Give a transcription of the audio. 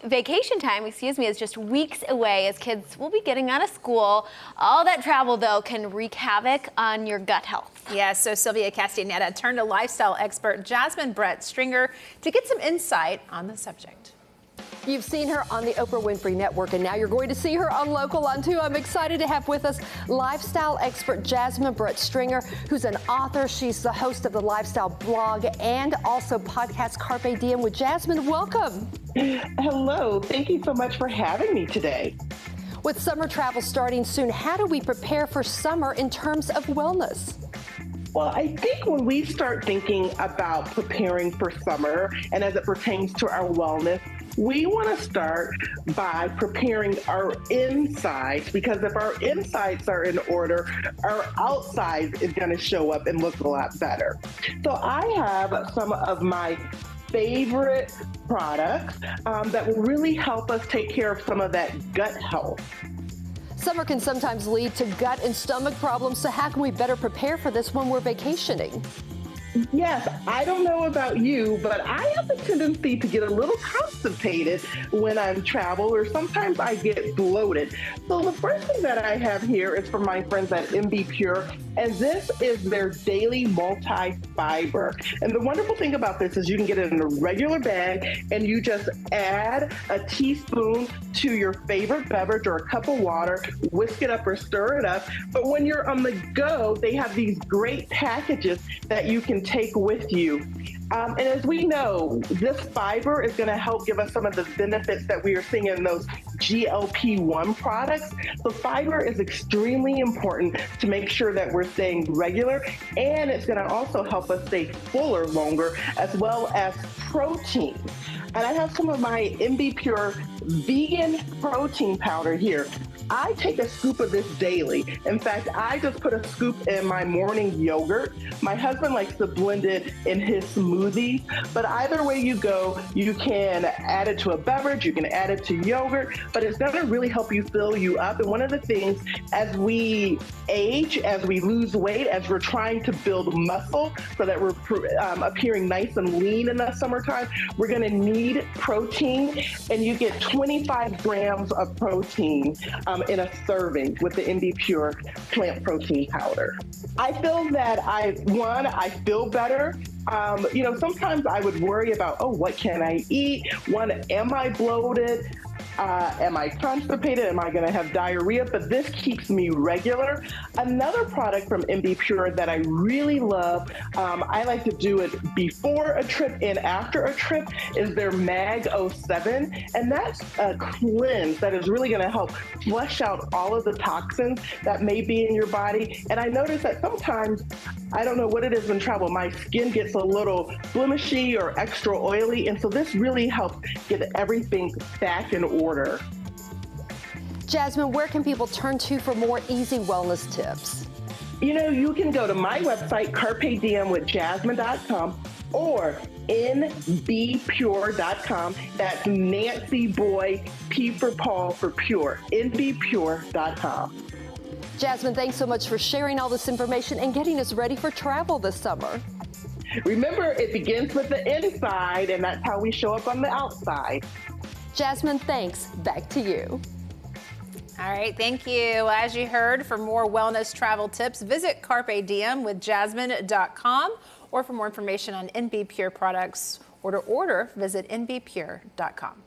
vacation time, is just weeks away as kids will be getting out of school. All that travel, though, can wreak havoc on your gut health. Yes, so Sylvia Castaneda turned to lifestyle expert Jasmine Brett Stringer to get some insight on the subject. You've seen her on the Oprah Winfrey Network, and now you're going to see her on Local on 2. I'm excited to have with us lifestyle expert Jasmine Brett Stringer, who's an author. She's the host of the lifestyle blog and also podcast Carpe Diem with Jasmine. Welcome. Hello. Thank you so much for having me today. With summer travel starting soon, how do we prepare for summer in terms of wellness? Well, I think when we start thinking about preparing for summer and as it pertains to our wellness, we want to start by preparing our insides, because if our insides are in order, our outside is going to show up and look a lot better. So I have some of my favorite products that will really help us take care of some of that gut health. Summer can sometimes lead to gut and stomach problems, so how can we better prepare for this when we're vacationing? Yes, I don't know about you, but I have a tendency to get a little constipated when I'm travel, or sometimes I get bloated. So the first thing that I have here is from my friends at MB Pure, and this is their daily multi-fiber. And the wonderful thing about this is you can get it in a regular bag, and you just add a teaspoon to your favorite beverage or a cup of water, whisk it up or stir it up. But when you're on the go, they have these great packages that you can take with you. And as we know, this fiber is going to help give us some of the benefits that we are seeing in those GLP-1 products. So fiber is extremely important to make sure that we're staying regular, and it's going to also help us stay fuller longer, as well as protein. And I have some of my MB Pure vegan protein powder here. I take a scoop of this daily. In fact, I just put a scoop in my morning yogurt. My husband likes to blend it in his smoothies, but either way you go, you can add it to a beverage, you can add it to yogurt, but it's gonna really help you fill you up. And one of the things, as we age, as we lose weight, as we're trying to build muscle so that we're appearing nice and lean in the summertime, we're gonna need protein, and you get 25 grams of protein in a serving with the MB Pure plant protein powder. I feel that I feel better. Sometimes I would worry about, oh, what can I eat? Am I bloated? Am I constipated? Am I going to have diarrhea? But this keeps me regular. Another product from MB Pure that I really love, I like to do it before a trip and after a trip, is their Mag 07. And that's a cleanse that is really going to help flush out all of the toxins that may be in your body. And I notice that sometimes, I don't know what it is in travel, my skin gets a little blemishy or extra oily. And so this really helps get everything back in order. Jasmine, where can people turn to for more easy wellness tips? You can go to my website, carpediemwithjasmine.com, or nbpure.com. That's Nancy Boy, P for Paul for Pure, nbpure.com. Jasmine, thanks so much for sharing all this information and getting us ready for travel this summer. Remember, it begins with the inside, and that's how we show up on the outside. Jasmine, thanks. Back to you. All right, thank you. As you heard, for more wellness travel tips, visit carpediemwithjasmine.com, or for more information on NB Pure products or to order, visit nbpure.com.